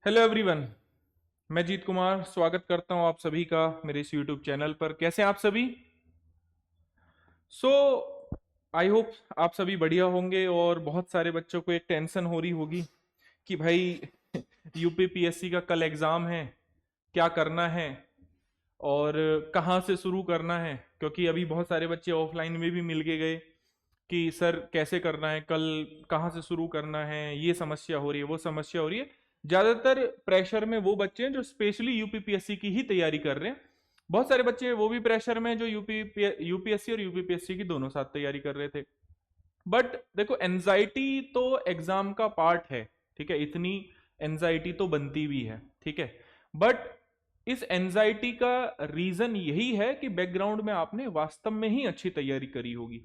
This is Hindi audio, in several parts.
Hello everyone. मैं जीत कुमार स्वागत करता हूं आप सभी का मेरे इस यूट्यूब चैनल पर। कैसे हैं आप सभी? सो आई होप आप सभी बढ़िया होंगे। और बहुत सारे बच्चों को एक टेंशन हो रही होगी कि भाई यूपीपीएससी का कल एग्ज़ाम है, क्या करना है और कहाँ से शुरू करना है। क्योंकि अभी बहुत सारे बच्चे ऑफलाइन में भी मिल के गए कि सर कैसे करना है, कल कहाँ से शुरू करना है, ये समस्या हो रही है, वो समस्या हो रही है। ज़्यादातर प्रेशर में वो बच्चे हैं जो स्पेशली यूपीपीएससी की ही तैयारी कर रहे हैं। बहुत सारे बच्चे वो भी प्रेशर में हैं जो यूपीएससी और यूपीपीएससी की दोनों साथ तैयारी कर रहे थे। बट देखो, एनजाइटी तो एग्जाम का पार्ट है, ठीक है, इतनी एनजाइटी तो बनती भी है, ठीक है। बट इस एनजाइटी का रीजन यही है कि बैकग्राउंड में आपने वास्तव में ही अच्छी तैयारी करी होगी,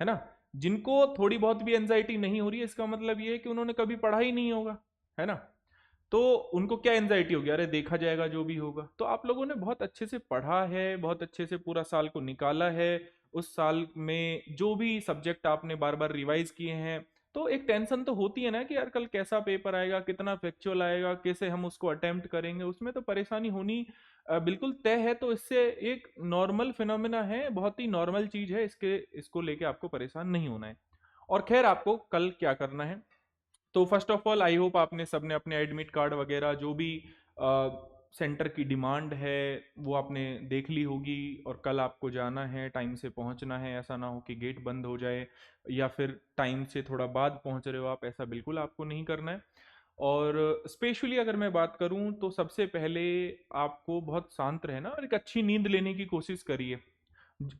है ना। जिनको थोड़ी बहुत भी एनजाइटी नहीं हो रही है, इसका मतलब ये है कि उन्होंने कभी पढ़ा ही नहीं होगा, है ना। तो उनको क्या एनजाइटी होगी, अरे देखा जाएगा जो भी होगा। तो आप लोगों ने बहुत अच्छे से पढ़ा है, बहुत अच्छे से पूरा साल को निकाला है। उस साल में जो भी सब्जेक्ट आपने बार बार रिवाइज किए हैं, तो एक टेंशन तो होती है ना कि यार कल कैसा पेपर आएगा, कितना फैक्चुअल आएगा, कैसे हम उसको अटेम्प्ट करेंगे, उसमें तो परेशानी होनी बिल्कुल तय है। तो इससे एक नॉर्मल फिनोमिना है, बहुत ही नॉर्मल चीज है, इसको लेके आपको परेशान नहीं होना है। और खैर, आपको कल क्या करना है, तो first of all I hope आपने सबने अपने एडमिट कार्ड वगैरह जो भी सेंटर की डिमांड है वो आपने देख ली होगी। और कल आपको जाना है, टाइम से पहुंचना है। ऐसा ना हो कि गेट बंद हो जाए या फिर टाइम से थोड़ा बाद पहुंच रहे हो आप, ऐसा बिल्कुल आपको नहीं करना है। और स्पेशली अगर मैं बात करूं तो सबसे पहले आपको बहुत शांत रहना और एक अच्छी नींद लेने की कोशिश करिए।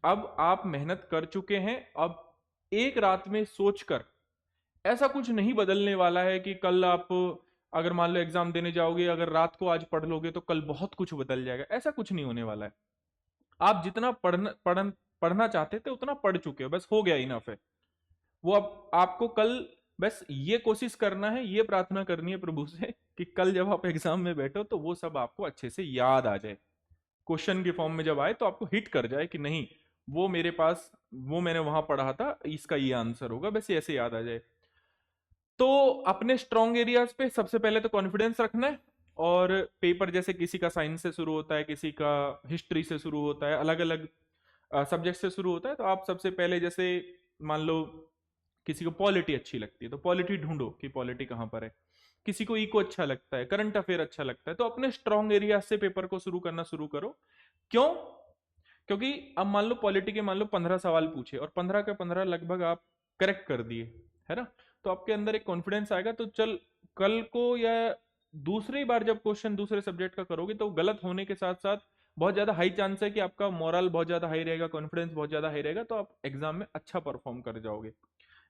अब आप मेहनत कर चुके हैं, अब एक रात में सोचकर ऐसा कुछ नहीं बदलने वाला है कि कल आप अगर मान लो एग्जाम देने जाओगे, अगर रात को आज पढ़ लोगे तो कल बहुत कुछ बदल जाएगा, ऐसा कुछ नहीं होने वाला है। आप जितना पढ़ना चाहते थे उतना पढ़ चुके हो, बस हो गया, इनफ है। वो अब आपको कल बस ये कोशिश करना है, ये प्रार्थना करनी है प्रभु से कि कल जब आप एग्जाम में बैठो तो वो सब आपको अच्छे से याद आ जाए। क्वेश्चन के फॉर्म में जब आए तो आपको हिट कर जाए कि नहीं, वो मेरे पास, वो मैंने वहां पढ़ा था, इसका ये आंसर होगा, बस ये ऐसे याद आ जाए। तो अपने स्ट्रॉन्ग एरियाज पे सबसे पहले तो कॉन्फिडेंस रखना है। और पेपर जैसे किसी का साइंस से शुरू होता है, किसी का हिस्ट्री से शुरू होता है, अलग अलग सब्जेक्ट से शुरू होता है। तो आप सबसे पहले जैसे मान लो किसी को पॉलिटी अच्छी लगती है तो पॉलिटी ढूंढो कि पॉलिटी कहाँ पर है। किसी को इको अच्छा लगता है, करंट अफेयर अच्छा लगता है, तो अपने स्ट्रॉन्ग एरिया से पेपर को शुरू करना शुरू करो। क्यों? क्योंकि अब मान लो पॉलिटी के मान लो 15 सवाल पूछे और 15 के 15 लगभग आप करेक्ट कर दिए, है ना। तो आपके अंदर एक कॉन्फिडेंस आएगा, तो चल कल को या दूसरी बार जब क्वेश्चन दूसरे सब्जेक्ट का करोगे तो गलत होने के साथ साथ बहुत ज्यादा हाई चांस है कि आपका मोरल बहुत ज्यादा हाई रहेगा, कॉन्फिडेंस बहुत ज्यादा हाई रहेगा, तो आप एग्जाम में अच्छा परफॉर्म कर जाओगे,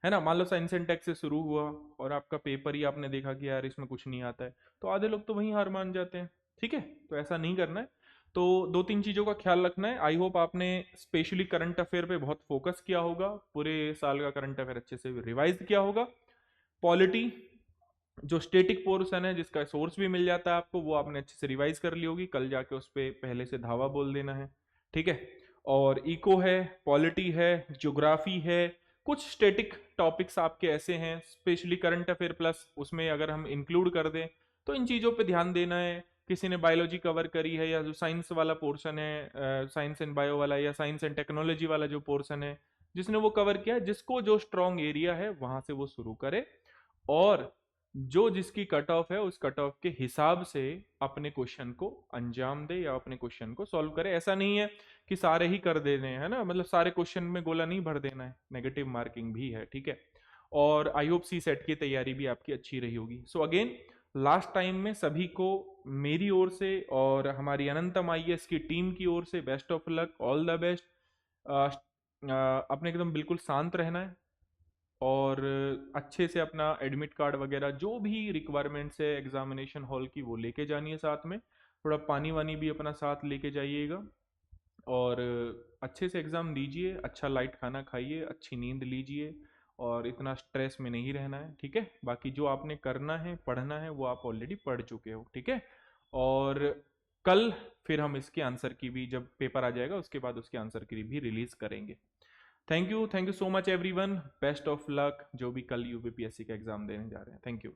है ना। मान लो साइंस एंड टेक से शुरू हुआ और आपका पेपर ही आपने देखा कि यार इसमें कुछ नहीं आता है, तो आधे लोग तो वहीं हार मान जाते हैं, ठीक है। तो ऐसा नहीं करना है। तो दो तीन चीज़ों का ख्याल रखना है। आई होप आपने स्पेशली करंट अफेयर पे बहुत फोकस किया होगा, पूरे साल का करंट अफेयर अच्छे से रिवाइज किया होगा। पॉलिटी जो स्टेटिक पोर्शन है, जिसका सोर्स भी मिल जाता है आपको, वो आपने अच्छे से रिवाइज कर ली होगी, कल जाके उस पर पहले से धावा बोल देना है, ठीक है। और इको है, पॉलिटी है, ज्योग्राफी है, कुछ स्टेटिक टॉपिक्स आपके ऐसे हैं, स्पेशली करंट अफेयर प्लस उसमें अगर हम इंक्लूड कर दें तो इन चीज़ों पे ध्यान देना है। किसी ने बायोलॉजी कवर करी है या जो साइंस वाला पोर्शन है, साइंस एंड बायो वाला या साइंस एंड टेक्नोलॉजी वाला जो पोर्शन है, जिसने वो कवर किया है, जिसको जो स्ट्रॉन्ग एरिया है वहां से वो शुरू करे। और जो जिसकी कट ऑफ है उस कट ऑफ के हिसाब से अपने क्वेश्चन को अंजाम दे या अपने क्वेश्चन को सॉल्व करे। ऐसा नहीं है कि सारे ही कर देने हैं, है ना, मतलब सारे क्वेश्चन में गोला नहीं भर देना है, नेगेटिव मार्किंग भी है, ठीक है। और आई होप सी सेट की तैयारी भी आपकी अच्छी रही होगी। सो अगेन, लास्ट टाइम में सभी को मेरी ओर से और हमारी अनंतम आईएएस की टीम की ओर से best of luck, all the best. अपने एकदम बिल्कुल शांत रहना है और अच्छे से अपना एडमिट कार्ड वगैरह जो भी रिक्वायरमेंट्स है एग्जामिनेशन हॉल की वो लेके जानी है, साथ में थोड़ा पानी वानी भी अपना साथ लेके जाइएगा। और अच्छे से एग्ज़ाम दीजिए, अच्छा लाइट खाना खाइए, अच्छी नींद लीजिए और इतना स्ट्रेस में नहीं रहना है, ठीक है। बाकी जो आपने करना है, पढ़ना है, वो आप ऑलरेडी पढ़ चुके हो, ठीक है। और कल फिर हम इसके आंसर की भी, जब पेपर आ जाएगा उसके बाद उसके आंसर की भी रिलीज करेंगे। Thank you so much everyone, best of luck जो भी कल यूपीपीएससी का एग्जाम देने जा रहे हैं। Thank you.